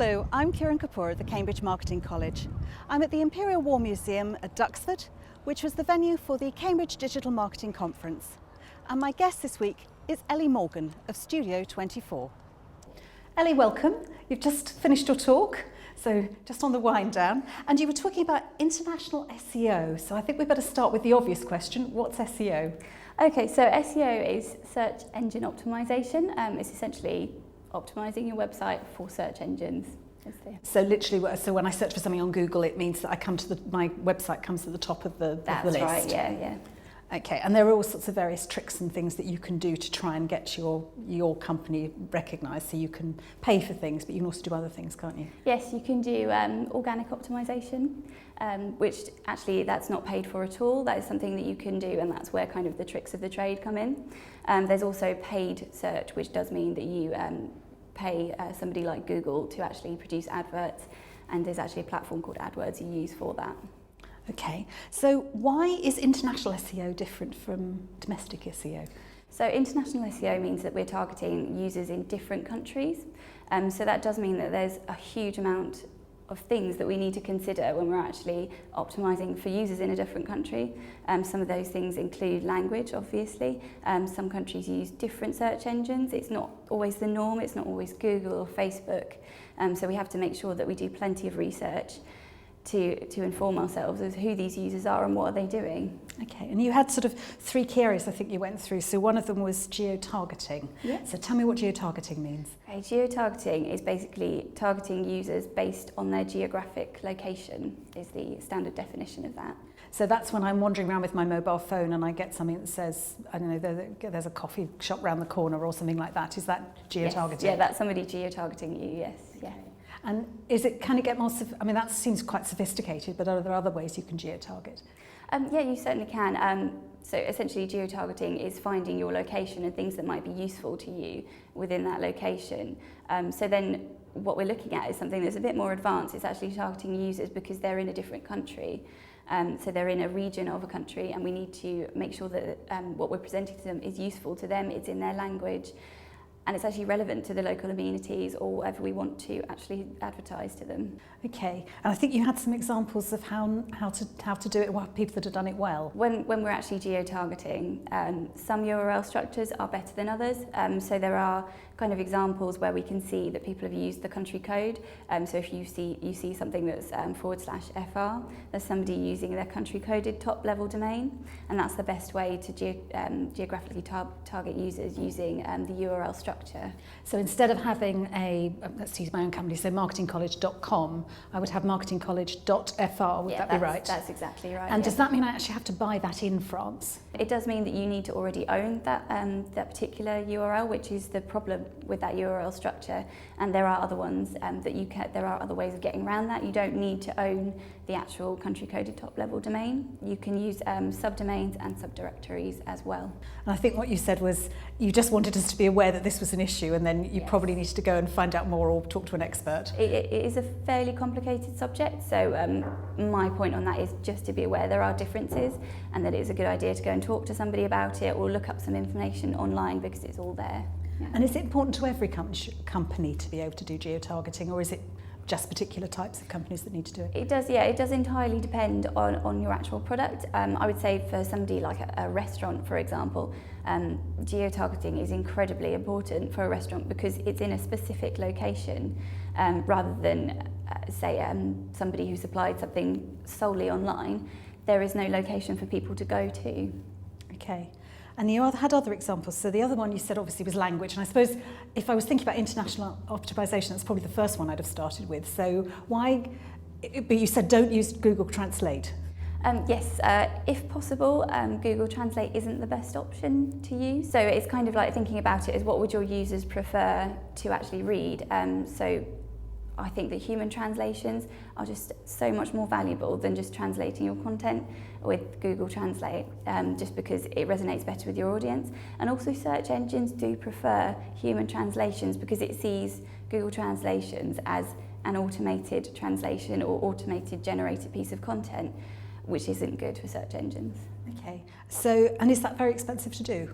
Hello, I'm Kiran Kapur at the Cambridge Marketing College. I'm at the Imperial War Museum at Duxford, which was the venue for the Cambridge Digital Marketing Conference. And my guest this week is Ellie Morgan of Studio 24. Ellie, welcome. You've just finished your talk, so just on the wind down. And you were talking about international SEO. So I think we better start with the obvious question. What's SEO? Okay, so SEO is search engine optimization. It's essentially optimizing your website for search engines. So literally, so when I search for something on Google, it means that I come to my website comes to the top of the list. That's right, yeah. Okay, and there are all sorts of various tricks and things that you can do to try and get your company recognised. So you can pay for things, but you can also do other things, can't you? Yes, you can do organic optimization, which actually that's not paid for at all. That is something that you can do, and that's where kind of the tricks of the trade come in. There's also paid search, which does mean that you pay somebody like Google to actually produce adverts, and there's actually a platform called AdWords you use for that. Okay, so why is international SEO different from domestic SEO? So international SEO means that we're targeting users in different countries. So that does mean that there's a huge amount of things that we need to consider when we're actually optimizing for users in a different country. Some of those things include language, obviously. Some countries use different search engines. It's not always the norm, it's not always Google or Facebook. So we have to make sure that we do plenty of research to inform ourselves as who these users are and what are they doing. Okay, and you had sort of three key areas I think you went through. So one of them was geo-targeting. Yeah. So tell me what geo-targeting means. Okay, geo-targeting is basically targeting users based on their geographic location, is the standard definition of that. So that's when I'm wandering around with my mobile phone and I get something that says, I don't know, there's a coffee shop round the corner or something like that. Is that geo-targeting? Yes, yeah, that's somebody geo-targeting you, yes, yeah. And can it get more, that seems quite sophisticated, but are there other ways you can geo-target? Yeah, you certainly can. So essentially geo-targeting is finding your location and things that might be useful to you within that location. So then what we're looking at is something that's a bit more advanced. It's actually targeting users because they're in a different country. So they're in a region of a country, and we need to make sure that what we're presenting to them is useful to them, it's in their language, and it's actually relevant to the local amenities or whatever we want to actually advertise to them. Okay, and I think you had some examples of how to do it, people that have done it well. When we're actually geo-targeting, some URL structures are better than others. So there are kind of examples where we can see that people have used the country code. So if you see something that's /FR, there's somebody using their country coded top level domain, and that's the best way to geographically target users using the URL structure. So instead of having let's use my own company, so marketingcollege.com, I would have marketingcollege.fr, would that be right? That's exactly right. And does that mean I actually have to buy that in France? It does mean that you need to already own that particular URL, which is the problem with that URL structure. And there are other ones there are other ways of getting around that. You don't need to own the actual country coded top level domain. You can use subdomains and subdirectories as well. And I think what you said was you just wanted us to be aware that this was an issue, and then you probably needed to go and find out more or talk to an expert. It is a fairly complicated subject, so my point on that is just to be aware there are differences, and that it's a good idea to go and talk to somebody about it or look up some information online because it's all there. Yeah. And is it important to every company to be able to do geo-targeting, or is it just particular types of companies that need to do it? It does, yeah. It does entirely depend on your actual product. I would say for somebody like a restaurant, for example, geo-targeting is incredibly important for a restaurant because it's in a specific location rather than, say, somebody who supplied something solely online. There is no location for people to go to. Okay. And you had other examples. So the other one you said obviously was language. And I suppose if I was thinking about international optimization, that's probably the first one I'd have started with. So why, but you said don't use Google Translate. Yes, if possible, Google Translate isn't the best option to use. So it's kind of like thinking about it as what would your users prefer to actually read. So I think that human translations are just so much more valuable than just translating your content with Google Translate, just because it resonates better with your audience. And also search engines do prefer human translations because it sees Google translations as an automated translation or automated generated piece of content, which isn't good for search engines. Okay, so, and is that very expensive to do?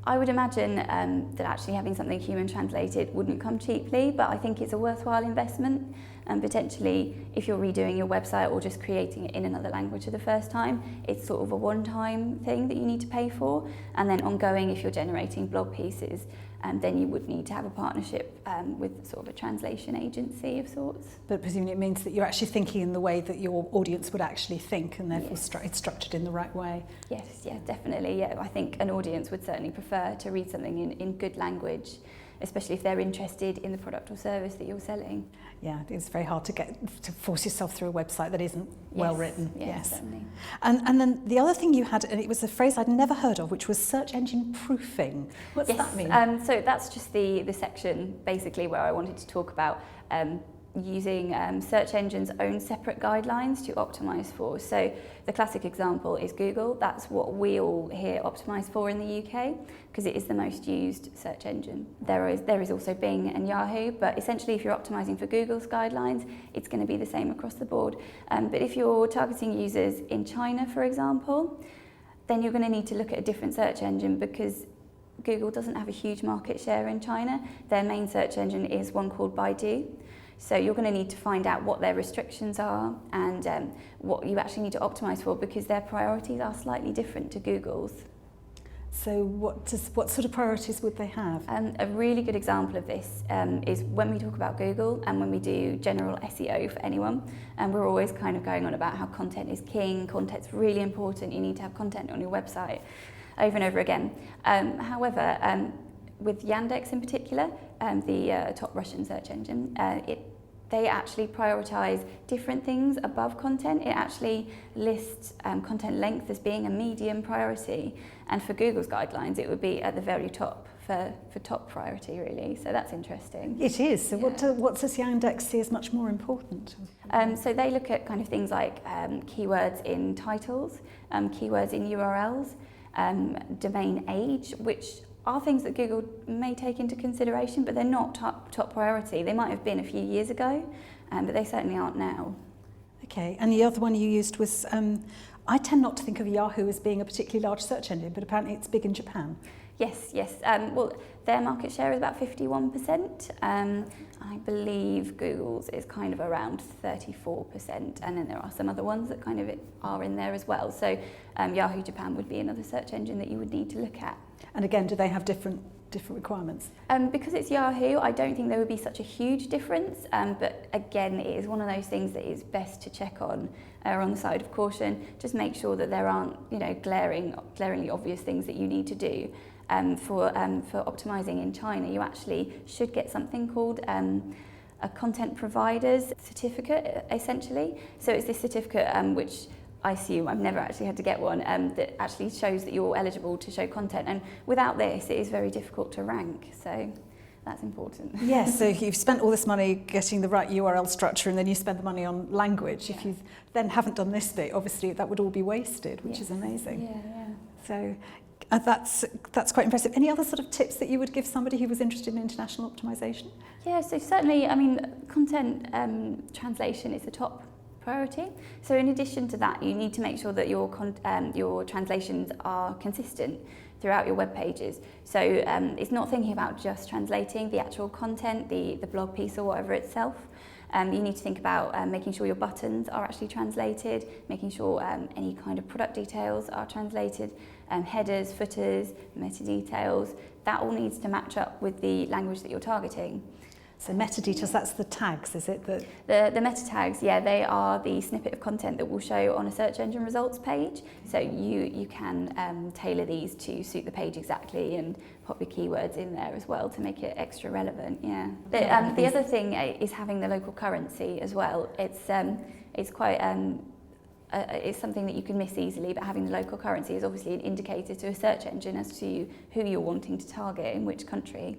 I would imagine that actually having something human translated wouldn't come cheaply, but I think it's a worthwhile investment. And potentially, if you're redoing your website or just creating it in another language for the first time, it's sort of a one-time thing that you need to pay for. And then ongoing, if you're generating blog pieces, then you would need to have a partnership with sort of a translation agency of sorts. But presumably it means that you're actually thinking in the way that your audience would actually think, and therefore it's structured in the right way. Yes, definitely. Yeah, I think an audience would certainly prefer to read something in good language, especially if they're interested in the product or service that you're selling. Yeah, it's very hard to force yourself through a website that isn't well written. Yes, certainly. And then the other thing you had, and it was a phrase I'd never heard of, which was search engine proofing. What's that mean? So that's just the section basically where I wanted to talk about using search engines' own separate guidelines to optimise for. So the classic example is Google. That's what we all here optimise for in the UK because it is the most used search engine. There is also Bing and Yahoo, but essentially if you're optimising for Google's guidelines, it's going to be the same across the board. But if you're targeting users in China, for example, then you're going to need to look at a different search engine because Google doesn't have a huge market share in China. Their main search engine is one called Baidu. So you're going to need to find out what their restrictions are and what you actually need to optimise for because their priorities are slightly different to Google's. So what sort of priorities would they have? A really good example of this is when we talk about Google and when we do general SEO for anyone, and we're always kind of going on about how content is king, content's really important, you need to have content on your website over and over again. However, with Yandex in particular, the top Russian search engine, they actually prioritise different things above content. It actually lists content length as being a medium priority, and for Google's guidelines it would be at the very top for top priority really, so that's interesting. It is. So what does Yandex see as much more important? So they look at kind of things like keywords in titles, keywords in URLs, domain age, which are things that Google may take into consideration, but they're not top priority. They might have been a few years ago, but they certainly aren't now. Okay, and the other one you used was, I tend not to think of Yahoo as being a particularly large search engine, but apparently it's big in Japan. Yes. Well, their market share is about 51%. I believe Google's is kind of around 34%, and then there are some other ones that kind of are in there as well. So Yahoo Japan would be another search engine that you would need to look at. And again, do they have different requirements? Because it's Yahoo, I don't think there would be such a huge difference, but again, it is one of those things that is best to check on the side of caution. Just make sure that there aren't, glaringly obvious things that you need to do. For optimising in China, you actually should get something called a content provider's certificate, essentially. So it's this certificate which I assume I've never actually had to get one, that actually shows that you're eligible to show content. And without this, it is very difficult to rank. So that's important. Yes, so you've spent all this money getting the right URL structure and then you spend the money on language. If you then haven't done this bit, obviously that would all be wasted, which is amazing. Yeah. So that's quite impressive. Any other sort of tips that you would give somebody who was interested in international optimization? Yeah, so certainly, content translation is the top priority. So in addition to that, you need to make sure that your translations are consistent throughout your web pages. So it's not thinking about just translating the actual content, the blog piece or whatever itself. You need to think about making sure your buttons are actually translated, making sure any kind of product details are translated, headers, footers, meta details. That all needs to match up with the language that you're targeting. So metadata, that's the tags, is it? The meta tags, they are the snippet of content that will show on a search engine results page. So you can tailor these to suit the page exactly and pop your keywords in there as well to make it extra relevant. The other thing is having the local currency as well. It's quite it's something that you can miss easily, but having the local currency is obviously an indicator to a search engine as to who you're wanting to target in which country.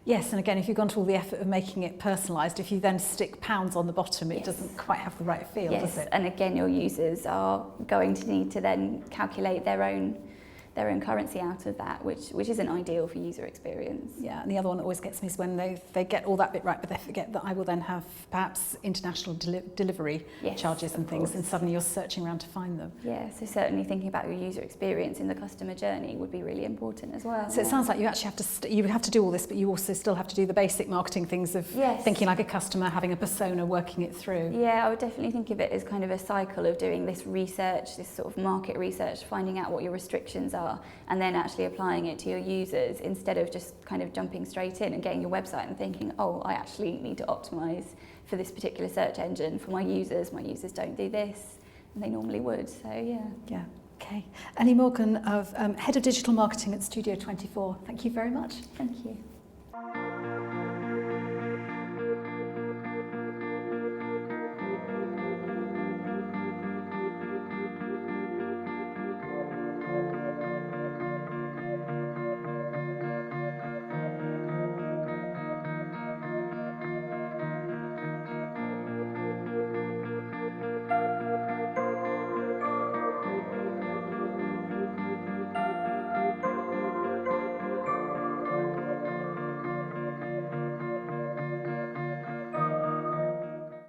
Yes, and again, if you've gone to all the effort of making it personalised, if you then stick pounds on the bottom, it doesn't quite have the right feel, does it? And again, your users are going to need to then calculate their own their own currency out of that, which isn't ideal for user experience. Yeah, and the other one that always gets me is when they get all that bit right, but they forget that I will then have perhaps international delivery Yes, charges and of things, course. and suddenly you're searching around to find them. Yeah, so certainly thinking about your user experience in the customer journey would be really important as well. So it sounds like you actually have to you have to do all this, but you also still have to do the basic marketing things of Yes. thinking like a customer, having a persona, working it through. Yeah, I would definitely think of it as kind of a cycle of doing this research, this sort of market research, finding out what your restrictions are, and then actually applying it to your users instead of just kind of jumping straight in and getting your website and thinking, oh, I actually need to optimise for this particular search engine for my users. My users don't do this, and they normally would. So yeah. Yeah. Okay. Ellie Morgan, of Head of Digital Marketing at Studio 24. Thank you very much. Thank you.